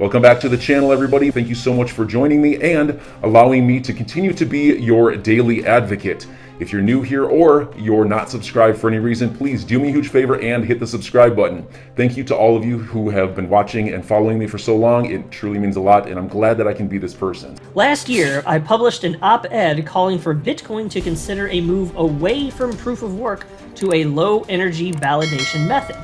Welcome back to the channel, everybody. Thank you so much for joining me and allowing me to continue to be your daily advocate. If you're new here or you're not subscribed for any reason, please do me a huge favor and hit the subscribe button. Thank you to all of you who have been watching and following me for so long. It truly means a lot, and I'm glad that I can be this person. Last year, I published an op-ed calling for Bitcoin to consider a move away from proof of work to a low-energy validation method.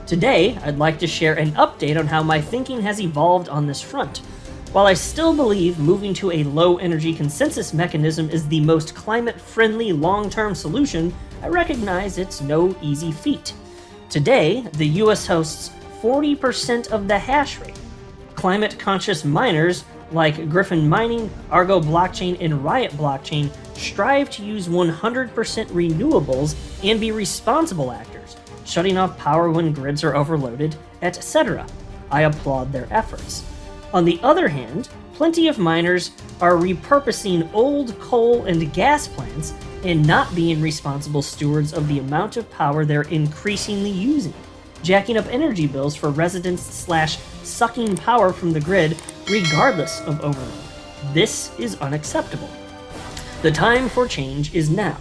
Today, I'd like to share an update on how my thinking has evolved on this front. While I still believe moving to a low-energy consensus mechanism is the most climate-friendly long-term solution, I recognize it's no easy feat. Today, the US hosts 40% of the hash rate. Climate-conscious miners like Griffin Mining, Argo Blockchain, and Riot Blockchain strive to use 100% renewables and be responsible actors, shutting off power when grids are overloaded, etc. I applaud their efforts. On the other hand, plenty of miners are repurposing old coal and gas plants and not being responsible stewards of the amount of power they're increasingly using, jacking up energy bills for residents / sucking power from the grid regardless of overload. This is unacceptable. The time for change is now.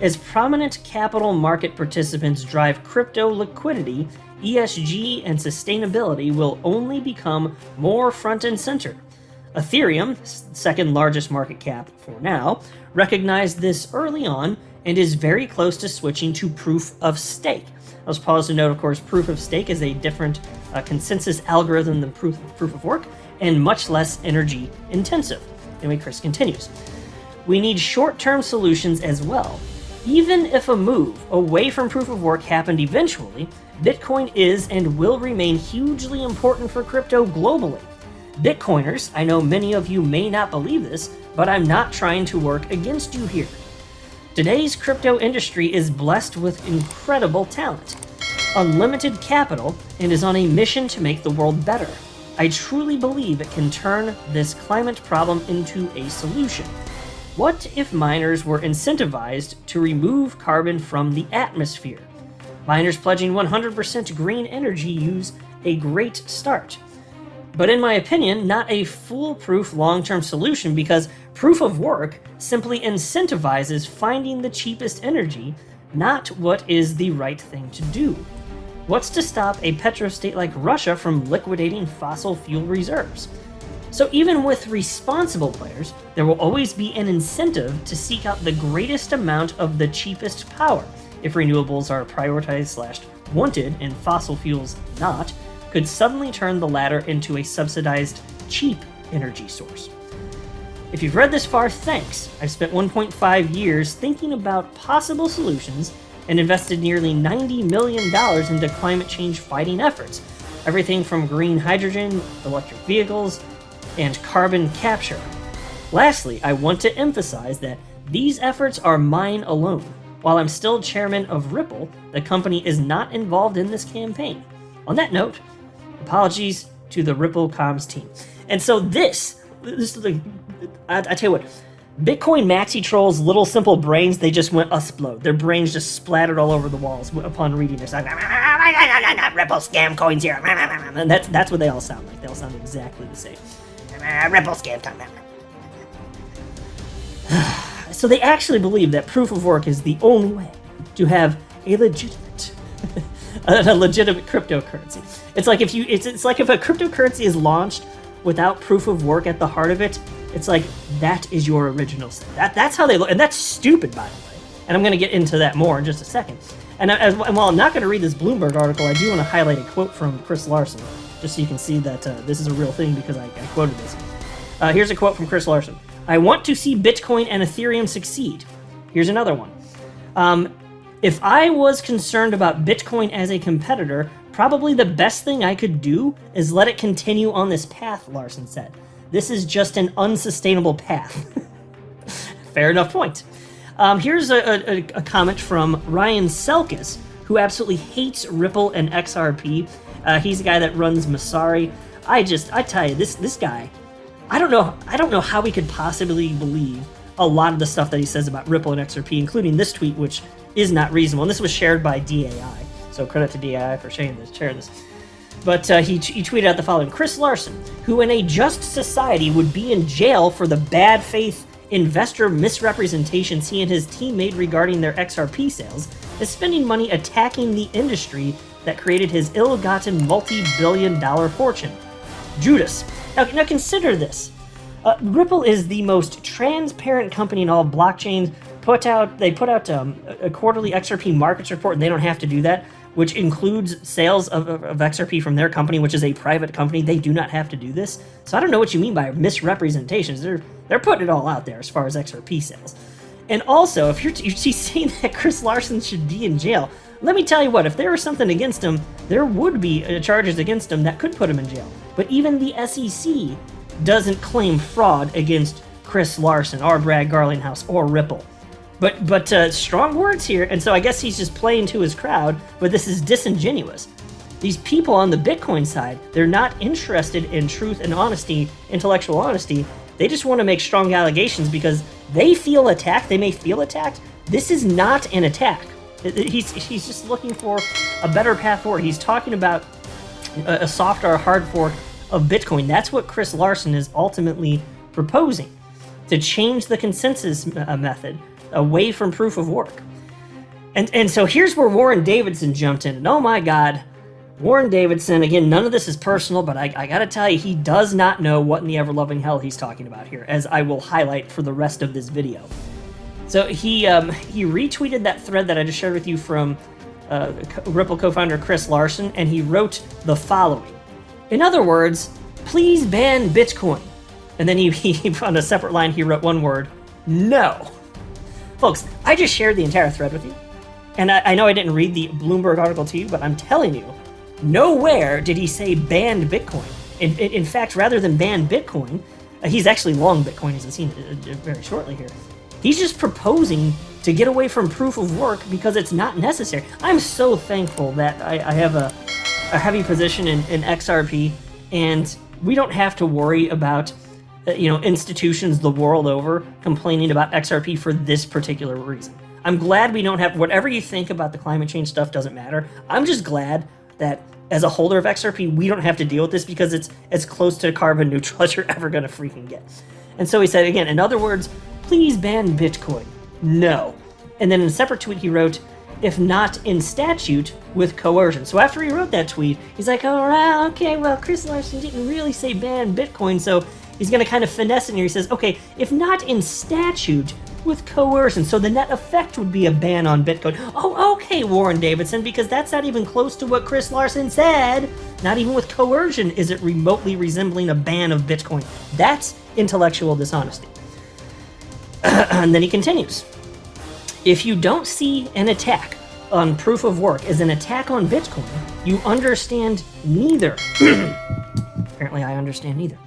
As prominent capital market participants drive crypto liquidity, ESG and sustainability will only become more front and center. Ethereum, second largest market cap for now, recognized this early on and is very close to switching to proof of stake. I was paused to note, of course, proof of stake is a different consensus algorithm than proof of work and much less energy intensive. Anyway, Chris continues. We need short-term solutions as well. Even if a move away from proof of work happened eventually, Bitcoin is and will remain hugely important for crypto globally. Bitcoiners, I know many of you may not believe this, but I'm not trying to work against you here. Today's crypto industry is blessed with incredible talent, unlimited capital, and is on a mission to make the world better. I truly believe it can turn this climate problem into a solution. What if miners were incentivized to remove carbon from the atmosphere? Miners pledging 100% green energy use a great start. But in my opinion, not a foolproof long-term solution because proof of work simply incentivizes finding the cheapest energy, not what is the right thing to do. What's to stop a petrostate like Russia from liquidating fossil fuel reserves? So even with responsible players, there will always be an incentive to seek out the greatest amount of the cheapest power. If renewables are prioritized / wanted and fossil fuels not, could suddenly turn the latter into a subsidized, cheap energy source. If you've read this far, thanks. I've spent 1.5 years thinking about possible solutions and invested nearly $90 million into climate change fighting efforts. Everything from green hydrogen, electric vehicles, and carbon capture. Lastly, I want to emphasize that these efforts are mine alone. While I'm still chairman of Ripple, the company is not involved in this campaign. On that note, apologies to the Ripple comms team. And so this is the, I tell you what, Bitcoin maxi trolls, little simple brains, they just went explode. Their brains just splattered all over the walls upon reading this. Ripple scam coins here. And that's what they all sound like. They all sound exactly the same. Ripple scam time. So they actually believe that proof of work is the only way to have a legitimate cryptocurrency. It's like if a cryptocurrency is launched without proof of work at the heart of it, it's like that is your original sin. That's how they look, and that's stupid, by the way. And I'm going to get into that more in just a second. And while I'm not going to read this Bloomberg article, I do want to highlight a quote from Chris Larson, just so you can see that this is a real thing because I quoted this. Here's a quote from Chris Larson. I want to see Bitcoin and Ethereum succeed. Here's another one. If I was concerned about Bitcoin as a competitor, probably the best thing I could do is let it continue on this path, Larson said. This is just an unsustainable path. Fair enough point. Here's a comment from Ryan Selkis, who absolutely hates Ripple and XRP. He's the guy that runs Masari. I tell you, this guy, I don't know how we could possibly believe a lot of the stuff that he says about Ripple and XRP, including this tweet, which is not reasonable. And this was shared by DAI. So credit to DAI for sharing this. But he tweeted out the following: Chris Larson, who in a just society would be in jail for the bad faith investor misrepresentations he and his team made regarding their XRP sales, is spending money attacking the industry that created his ill-gotten multi-billion-dollar fortune. Judas. Now consider this. Ripple is the most transparent company in all blockchains. They put out a quarterly XRP markets report, and they don't have to do that, which includes sales of XRP from their company, which is a private company. They do not have to do this. So I don't know what you mean by misrepresentations. They're putting it all out there as far as XRP sales. And also, if you're saying that Chris Larson should be in jail, let me tell you what, if there was something against him, there would be charges against him that could put him in jail. But even the SEC doesn't claim fraud against Chris Larson or Brad Garlinghouse or Ripple. But strong words here, and so I guess he's just playing to his crowd, but this is disingenuous. These people on the Bitcoin side, they're not interested in truth and honesty, intellectual honesty. They just want to make strong allegations because they feel attacked. They may feel attacked. This is not an attack. He's just looking for a better path forward. He's talking about a soft or a hard fork of Bitcoin. That's what Chris Larson is ultimately proposing, to change the consensus method away from proof of work. And so here's where Warren Davidson jumped in. And oh my God, Warren Davidson, again, none of this is personal, but I gotta tell you, he does not know what in the ever-loving hell he's talking about here, as I will highlight for the rest of this video. So he retweeted that thread that I just shared with you from Ripple co-founder Chris Larson, and he wrote the following. In other words, please ban Bitcoin. And then he on a separate line, he wrote one word, no. Folks, I just shared the entire thread with you, and I know I didn't read the Bloomberg article to you, but I'm telling you, nowhere did he say banned Bitcoin. In fact, rather than ban Bitcoin, he's actually long Bitcoin, as you'll see very shortly here. He's just proposing to get away from proof of work because it's not necessary. I'm so thankful that I have a heavy position in XRP, and we don't have to worry about institutions the world over complaining about XRP for this particular reason. I'm glad we don't have, whatever you think about the climate change stuff doesn't matter. I'm just glad that as a holder of XRP, we don't have to deal with this because it's as close to carbon neutral as you're ever going to freaking get. And so he said, again, in other words, please ban Bitcoin. No. And then in a separate tweet, he wrote, if not in statute, with coercion. So after he wrote that tweet, he's like, all right, okay, well, Chris Larson didn't really say ban Bitcoin, so he's going to kind of finesse it here. He says, okay, if not in statute, with coercion. So the net effect would be a ban on Bitcoin. Oh, okay, Warren Davidson, because that's not even close to what Chris Larson said. Not even with coercion is it remotely resembling a ban of Bitcoin. That's intellectual dishonesty. And then he continues. If you don't see an attack on proof of work as an attack on Bitcoin, you understand neither. Apparently I understand neither.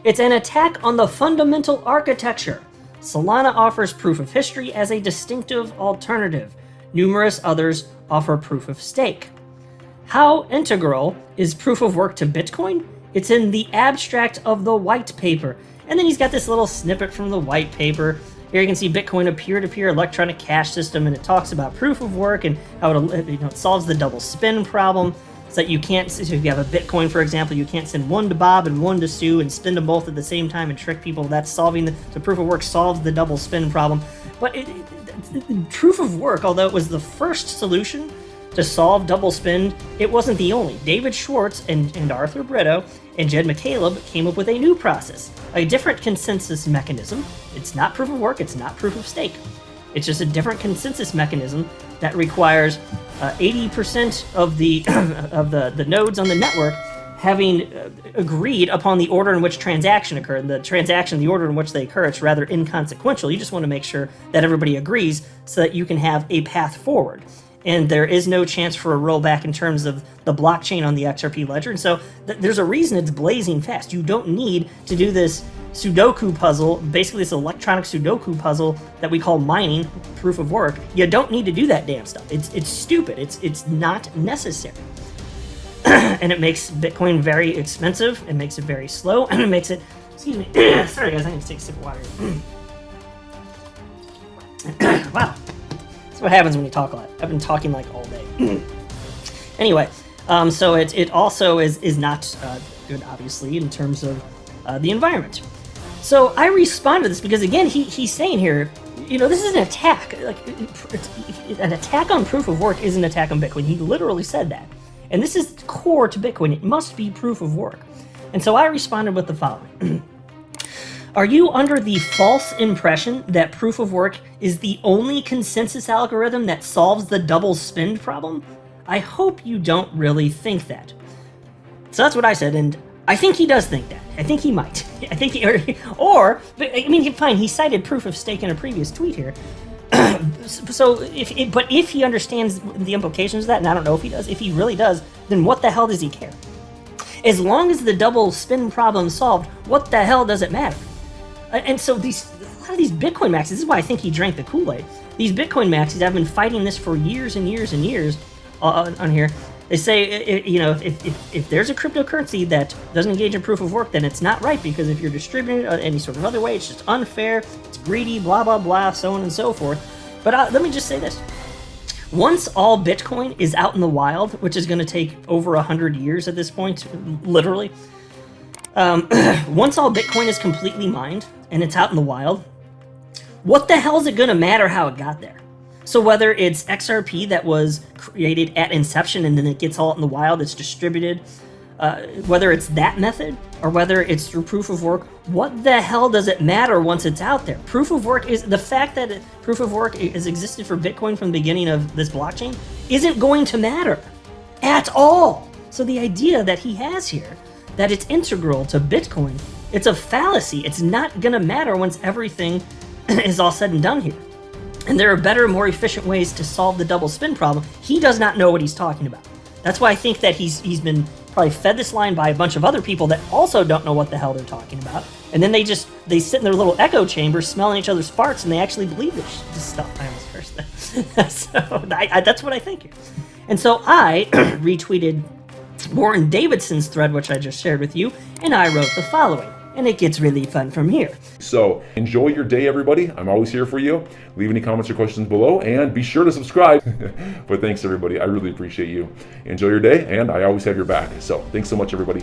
It's an attack on the fundamental architecture. Solana offers proof of history as a distinctive alternative. Numerous others offer proof of stake. How integral is proof of work to Bitcoin? It's in the abstract of the white paper. And then he's got this little snippet from the white paper. Here you can see Bitcoin, a peer-to-peer electronic cash system, and it talks about proof of work and how it solves the double spend problem. So that you can't, so if you have a Bitcoin, for example, you can't send one to Bob and one to Sue and spend them both at the same time and trick people. That's solving the proof of work solves the double spend problem. But proof of work, although it was the first solution to solve double spend, it wasn't the only. David Schwartz and Arthur Brito and Jed McCaleb came up with a new process, a different consensus mechanism. It's not proof of work, it's not proof of stake. It's just a different consensus mechanism that requires 80% of the nodes on the network having agreed upon the order in which transaction occurred. The order in which they occur, it's rather inconsequential. You just want to make sure that everybody agrees so that you can have a path forward. And there is no chance for a rollback in terms of the blockchain on the XRP ledger. And so there's a reason it's blazing fast. You don't need to do this Sudoku puzzle, basically this electronic Sudoku puzzle that we call mining, proof of work. You don't need to do that damn stuff. It's stupid. It's not necessary. And it makes Bitcoin very expensive. It makes it very slow. And it makes it, excuse me, sorry guys, I need to take a sip of water. Wow. That's what happens when you talk a lot. I've been talking like all day. Anyway, So it also is not good, obviously, in terms of the environment. So I respond to this because, again, he's saying here, this is an attack. Like, an attack on proof of work is an attack on Bitcoin. He literally said that. And this is core to Bitcoin. It must be proof of work. And so I responded with the following. Are you under the false impression that proof of work is the only consensus algorithm that solves the double spend problem? I hope you don't really think that. So that's what I said, and I think he does think that. I think he might. I think fine, he cited proof of stake in a previous tweet here. So if he understands the implications of that, and I don't know if he does, if he really does, then what the hell does he care? As long as the double spend problem is solved, what the hell does it matter? And so a lot of these Bitcoin maxis, this is why I think he drank the Kool-Aid. These Bitcoin maxis have been fighting this for years and years and years on here. They say, if there's a cryptocurrency that doesn't engage in proof of work, then it's not right, because if you're distributing it any sort of other way, it's just unfair, it's greedy, blah, blah, blah, so on and so forth. But let me just say this. Once all Bitcoin is out in the wild, which is going to take over 100 years at this point, literally, once all Bitcoin is completely mined and it's out in the wild, what the hell is it going to matter how it got there? So whether it's XRP that was created at inception and then it gets all out in the wild, it's distributed, whether it's that method or whether it's through proof of work, what the hell does it matter once it's out there? Proof of work is the fact that proof of work has existed for Bitcoin from the beginning of this blockchain isn't going to matter at all. So the idea that he has here, that it's integral to Bitcoin, it's a fallacy. It's not going to matter once everything is all said and done here. And there are better, more efficient ways to solve the double spend problem. He does not know what he's talking about. That's why I think that he's been probably fed this line by a bunch of other people that also don't know what the hell they're talking about. And then they sit in their little echo chamber smelling each other's farts, and they actually believe this stuff. I almost cursed that. So that's what I think here. And so I retweeted Warren Davidson's thread, which I just shared with you, and I wrote the following. And it gets really fun from here. So enjoy your day, everybody. I'm always here for you. Leave any comments or questions below, and be sure to subscribe. But thanks, everybody. I really appreciate you. Enjoy your day, and I always have your back. So thanks so much, everybody.